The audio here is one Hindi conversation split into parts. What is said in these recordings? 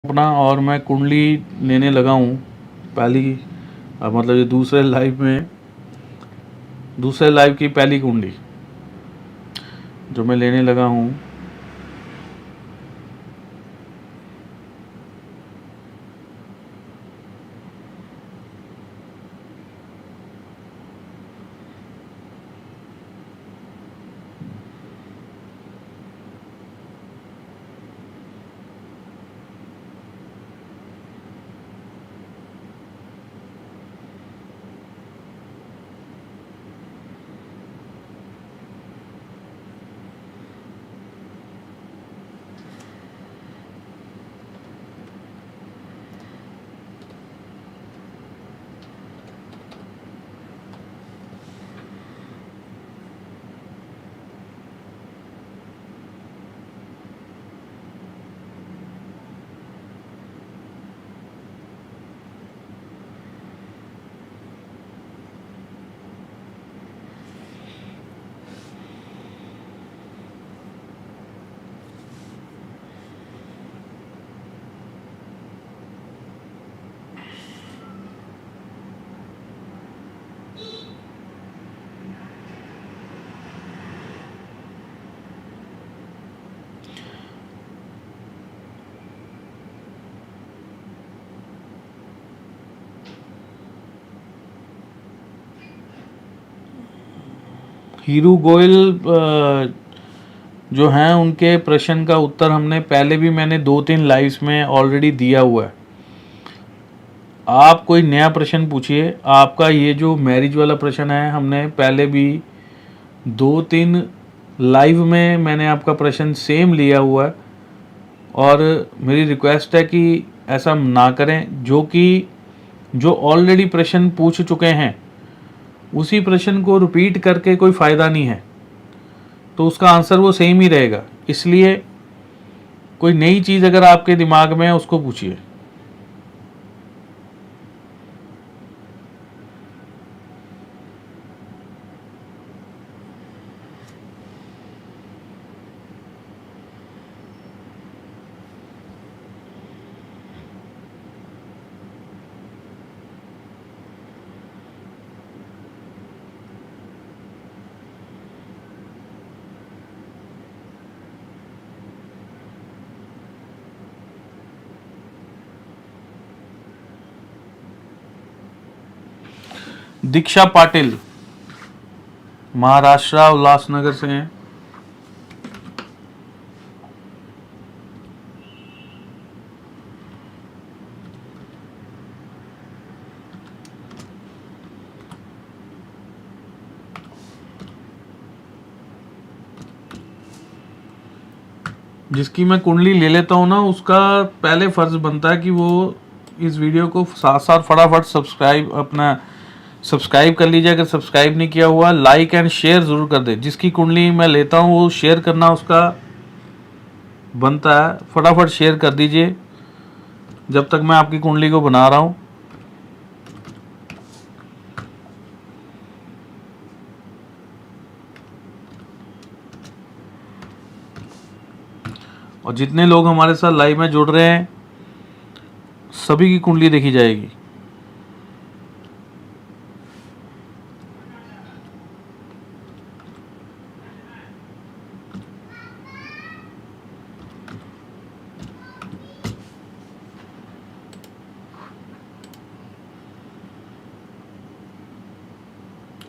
अपना और मैं कुंडली लेने लगा हूँ पहली मतलब ये दूसरे लाइव की पहली कुंडली जो मैं लेने लगा हूँ। हीरू गोयल जो हैं उनके प्रश्न का उत्तर हमने पहले भी मैंने 2-3 लाइव्स में ऑलरेडी दिया हुआ है। आप कोई नया प्रश्न पूछिए। आपका ये जो मैरिज वाला प्रश्न है हमने पहले भी 2-3 लाइव में मैंने आपका प्रश्न सेम लिया हुआ है और मेरी रिक्वेस्ट है कि ऐसा ना करें। जो ऑलरेडी प्रश्न पूछ चुके हैं उसी प्रश्न को रिपीट करके कोई फ़ायदा नहीं है, तो उसका आंसर वो सेम ही रहेगा। इसलिए कोई नई चीज़ अगर आपके दिमाग में है उसको पूछिए। दीक्षा पाटिल महाराष्ट्र उल्लासनगर से हैं। जिसकी मैं कुंडली ले लेता हूँ ना, उसका पहले फ़र्ज़ बनता है कि वो इस वीडियो को साथ साथ फटाफट सब्सक्राइब कर लीजिए। अगर सब्सक्राइब नहीं किया हुआ, लाइक एंड शेयर ज़रूर कर दे। जिसकी कुंडली मैं लेता हूँ वो शेयर करना उसका बनता है। फटाफट शेयर कर दीजिए जब तक मैं आपकी कुंडली को बना रहा हूँ। और जितने लोग हमारे साथ लाइव में जुड़ रहे हैं सभी की कुंडली देखी जाएगी।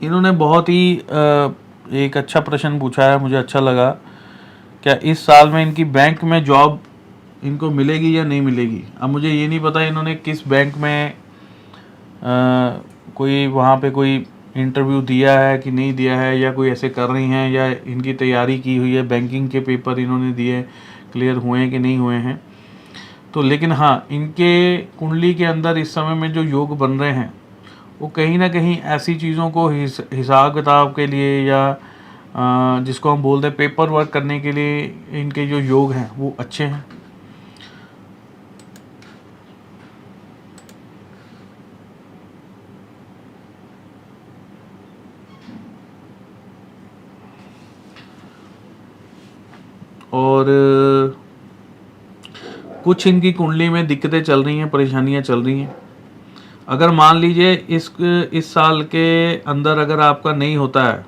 इन्होंने बहुत ही एक अच्छा प्रश्न पूछा है, मुझे अच्छा लगा। क्या इस साल में इनकी बैंक में जॉब इनको मिलेगी या नहीं मिलेगी? अब मुझे ये नहीं पता इन्होंने किस बैंक में कोई वहाँ पे कोई इंटरव्यू दिया है कि नहीं दिया है, या कोई ऐसे कर रही हैं, या इनकी तैयारी की हुई है, बैंकिंग के पेपर इन्होंने दिए, क्लियर हुए हैं कि नहीं हुए हैं। तो लेकिन हाँ, इनके कुंडली के अंदर इस समय में जो योग बन रहे हैं वो कहीं ना कहीं ऐसी चीज़ों को हिसाब किताब के लिए या जिसको हम बोलते हैं पेपर वर्क करने के लिए इनके जो योग हैं वो अच्छे हैं। और कुछ इनकी कुंडली में दिक्कतें चल रही हैं, परेशानियां चल रही हैं। अगर मान लीजिए इस साल के अंदर अगर आपका नहीं होता है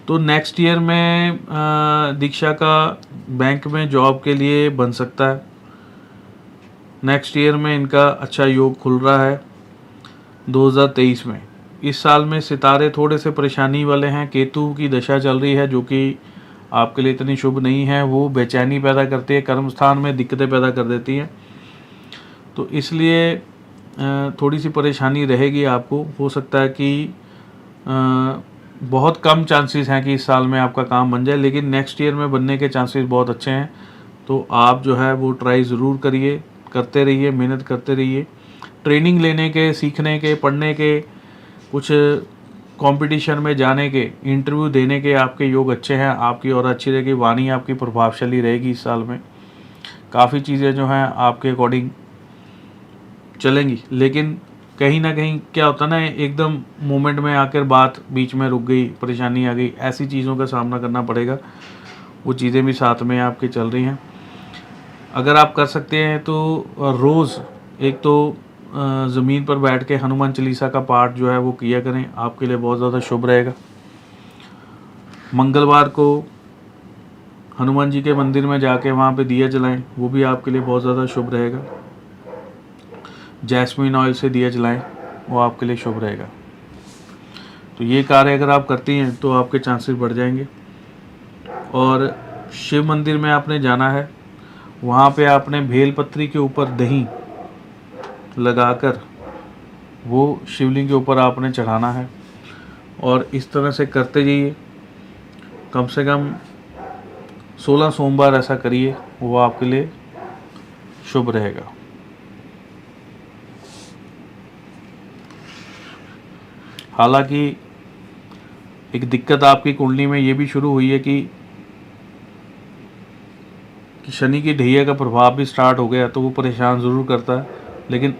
तो नेक्स्ट ईयर में दीक्षा का बैंक में जॉब के लिए बन सकता है। नेक्स्ट ईयर में इनका अच्छा योग खुल रहा है 2023 में। इस साल में सितारे थोड़े से परेशानी वाले हैं। केतु की दशा चल रही है जो कि आपके लिए इतनी शुभ नहीं है, वो बेचैनी पैदा करती है, कर्म स्थान में दिक्कतें पैदा कर देती है। तो इसलिए थोड़ी सी परेशानी रहेगी आपको। हो सकता है कि बहुत कम चांसेस हैं कि इस साल में आपका काम बन जाए, लेकिन नेक्स्ट ईयर में बनने के चांसेस बहुत अच्छे हैं। तो आप जो है वो ट्राई ज़रूर करिए, करते रहिए, मेहनत करते रहिए। ट्रेनिंग लेने के, सीखने के, पढ़ने के, कुछ कंपटीशन में जाने के, इंटरव्यू देने के आपके योग अच्छे हैं। आपकी और अच्छी रहेगी, वाणी आपकी प्रभावशाली रहेगी। इस साल में काफ़ी चीज़ें जो हैं आपके अकॉर्डिंग चलेंगी, लेकिन कहीं ना कहीं क्या होता ना, एकदम मोमेंट में आकर बात बीच में रुक गई, परेशानी आ गई, ऐसी चीज़ों का सामना करना पड़ेगा। वो चीज़ें भी साथ में आपके चल रही हैं। अगर आप कर सकते हैं तो रोज़ एक तो ज़मीन पर बैठ के हनुमान चालीसा का पाठ जो है वो किया करें, आपके लिए बहुत ज़्यादा शुभ रहेगा। मंगलवार को हनुमान जी के मंदिर में जाके वहाँ पे दिया जलाएं, वो भी आपके लिए बहुत ज़्यादा शुभ रहेगा। जैस्मिन ऑयल से दिया जलाएं, वो आपके लिए शुभ रहेगा। तो ये कार्य अगर आप करती हैं तो आपके चांसेस बढ़ जाएंगे। और शिव मंदिर में आपने जाना है, वहाँ पे आपने भेलपत्री के ऊपर दही लगाकर वो शिवलिंग के ऊपर आपने चढ़ाना है। और इस तरह से करते जाइए, कम से कम 16 सोमवार ऐसा करिए, वो आपके लिए शुभ रहेगा। हालांकि एक दिक्कत आपकी कुंडली में ये भी शुरू हुई है कि शनि की ढैया का प्रभाव भी स्टार्ट हो गया, तो वो परेशान ज़रूर करता है। लेकिन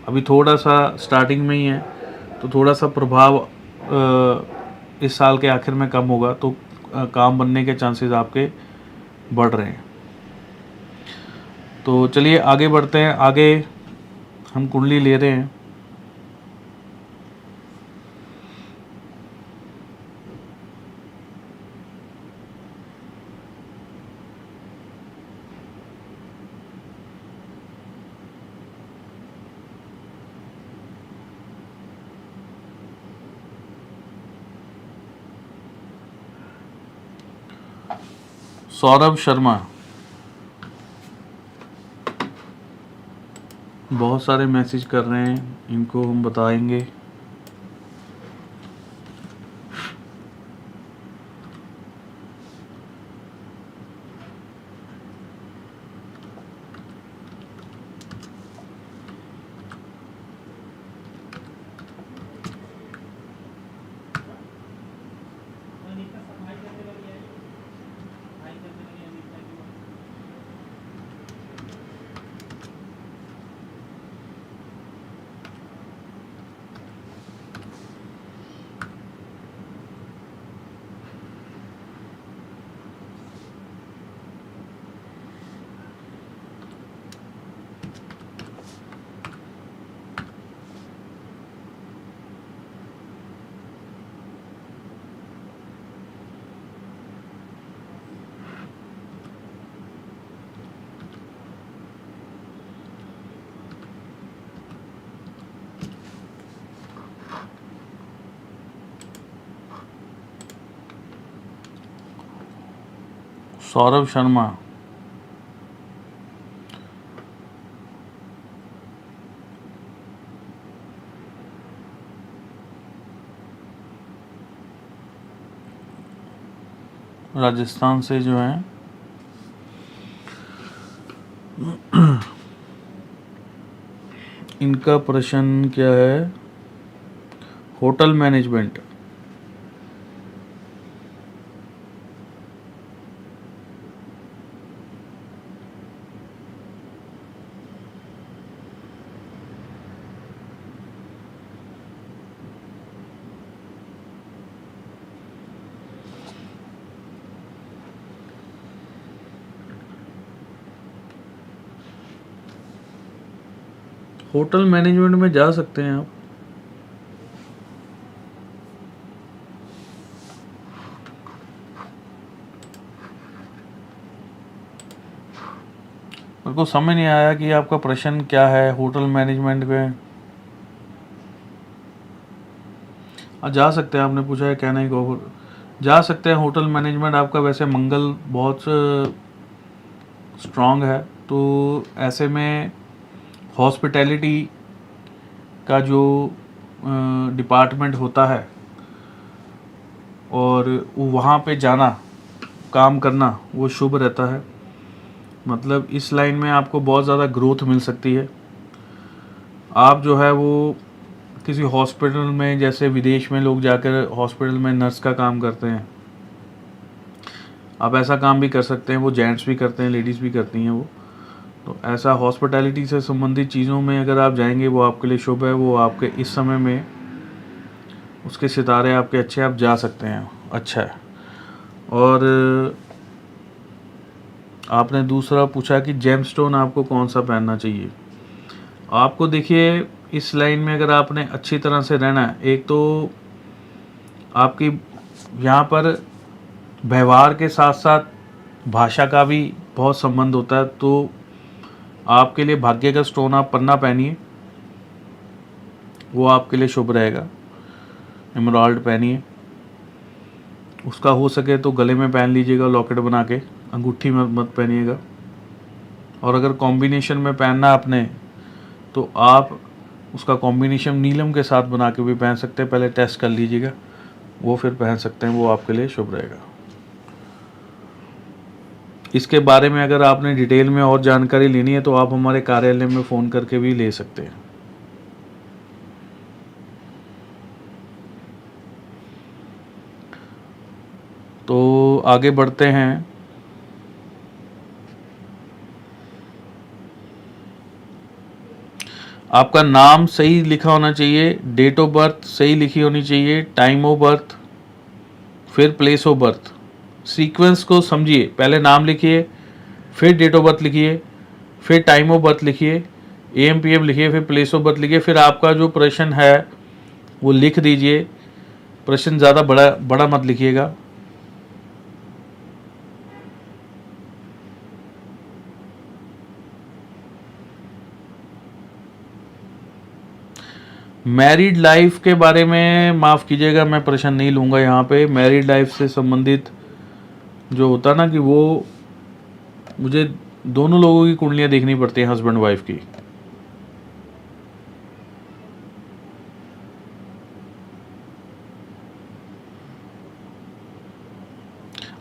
अभी थोड़ा सा स्टार्टिंग में ही है, तो थोड़ा सा प्रभाव इस साल के आखिर में कम होगा, तो काम बनने के चांसेस आपके बढ़ रहे हैं। तो चलिए आगे बढ़ते हैं। आगे हम कुंडली ले रहे हैं। सौरभ शर्मा, बहुत सारे मैसेज कर रहे हैं, इनको हम बताएंगे। सौरभ शर्मा, राजस्थान से जो है, इनका प्रश्न क्या है? Hotel management. होटल मैनेजमेंट में जा सकते हैं आप। मेरे को समझ नहीं आया कि आपका प्रश्न क्या है होटल मैनेजमेंट में। जा सकते हैं, आपने पूछा है क्या नहीं को जा सकते हैं होटल मैनेजमेंट। आपका वैसे मंगल बहुत स्ट्रांग है, तो ऐसे में हॉस्पिटैलिटी का जो डिपार्टमेंट होता है और वहाँ पे जाना, काम करना, वो शुभ रहता है। मतलब इस लाइन में आपको बहुत ज़्यादा ग्रोथ मिल सकती है। आप जो है वो किसी हॉस्पिटल में, जैसे विदेश में लोग जाकर हॉस्पिटल में नर्स का काम करते हैं, आप ऐसा काम भी कर सकते हैं। वो जेंट्स भी करते हैं, लेडीज़ भी करती हैं वो। तो ऐसा हॉस्पिटैलिटी से संबंधित चीज़ों में अगर आप जाएंगे वो आपके लिए शुभ है। वो आपके इस समय में उसके सितारे आपके अच्छे, आप जा सकते हैं, अच्छा है। और आपने दूसरा पूछा कि जेमस्टोन आपको कौन सा पहनना चाहिए। आपको देखिए इस लाइन में अगर आपने अच्छी तरह से रहना है, एक तो आपकी यहाँ पर व्यवहार के साथ साथ भाषा का भी बहुत संबंध होता है। तो आपके लिए भाग्य का स्टोन आप पन्ना पहनिए, वो आपके लिए शुभ रहेगा। एमराल्ड पहनिए, उसका हो सके तो गले में पहन लीजिएगा लॉकेट बना के, अंगूठी में मत पहनिएगा। और अगर कॉम्बिनेशन में पहनना आपने, तो आप उसका कॉम्बिनेशन नीलम के साथ बना के भी पहन सकते हैं। पहले टेस्ट कर लीजिएगा, वो फिर पहन सकते हैं, वो आपके लिए शुभ रहेगा। इसके बारे में अगर आपने डिटेल में और जानकारी लेनी है तो आप हमारे कार्यालय में फ़ोन करके भी ले सकते हैं। तो आगे बढ़ते हैं। आपका नाम सही लिखा होना चाहिए, डेट ऑफ बर्थ सही लिखी होनी चाहिए, टाइम ऑफ बर्थ, फिर प्लेस ऑफ बर्थ। सीक्वेंस को समझिए, पहले नाम लिखिए, फिर डेट ऑफ बर्थ लिखिए, फिर टाइम ऑफ बर्थ लिखिए, AM PM लिखिए, फिर प्लेस ऑफ बर्थ लिखिए, फिर आपका जो प्रश्न है वो लिख दीजिए। प्रश्न ज़्यादा बड़ा बड़ा मत लिखिएगा। मैरिड लाइफ के बारे में माफ़ कीजिएगा, मैं प्रश्न नहीं लूँगा यहाँ पे। मैरिड लाइफ से संबंधित जो होता ना कि वो मुझे दोनों लोगों की कुंडलियाँ देखनी पड़ती हैं, हस्बैंड वाइफ की।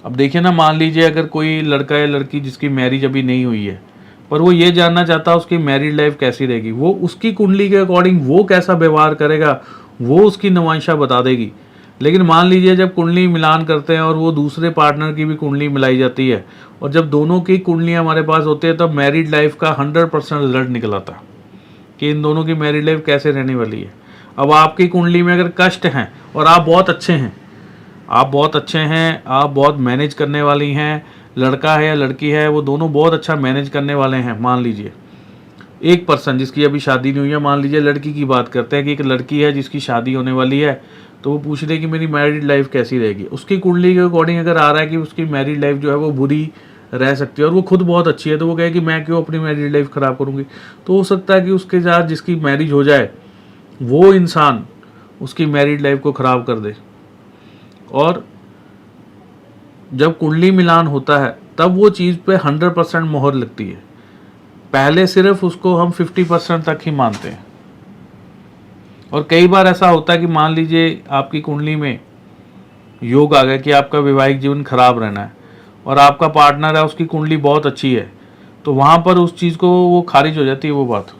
अब देखिए ना, मान लीजिए अगर कोई लड़का या लड़की जिसकी मैरिज अभी नहीं हुई है, पर वो ये जानना चाहता है उसकी मैरिड लाइफ कैसी रहेगी, वो उसकी कुंडली के अकॉर्डिंग वो कैसा व्यवहार करेगा, वो उसकी नवांशा बता देगी। लेकिन मान लीजिए जब कुंडली मिलान करते हैं और वो दूसरे पार्टनर की भी कुंडली मिलाई जाती है, और जब दोनों की कुंडलियाँ हमारे पास होती है, तब मैरिड लाइफ का 100% रिजल्ट निकल आता है कि इन दोनों की मैरिड लाइफ कैसे रहने वाली है। अब आपकी कुंडली में अगर कष्ट हैं और आप बहुत अच्छे हैं, आप बहुत अच्छे हैं, आप बहुत मैनेज करने वाली हैं, लड़का है या लड़की है वो दोनों बहुत अच्छा मैनेज करने वाले हैं। मान लीजिए एक पर्सन जिसकी अभी शादी नहीं हुई है, मान लीजिए लड़की की बात करते हैं कि एक लड़की है जिसकी शादी होने वाली है, तो वो पूछ रही है कि मेरी मैरिड लाइफ कैसी रहेगी। उसकी कुंडली के अकॉर्डिंग अगर आ रहा है कि उसकी मैरिड लाइफ जो है वो बुरी रह सकती है और वो खुद बहुत अच्छी है, तो वो कहे कि मैं क्यों अपनी मैरिड लाइफ ख़राब करूँगी। तो हो सकता है कि उसके साथ जिसकी मैरिज हो जाए वो इंसान उसकी मैरिड लाइफ को ख़राब कर दे। और जब कुंडली मिलान होता है तब वो चीज़ पे 100% मोहर लगती है। पहले सिर्फ उसको हम 50% तक ही मानते हैं। और कई बार ऐसा होता है कि मान लीजिए आपकी कुंडली में योग आ गया कि आपका वैवाहिक जीवन खराब रहना है और आपका पार्टनर है उसकी कुंडली बहुत अच्छी है, तो वहाँ पर उस चीज़ को वो खारिज हो जाती है वो बात।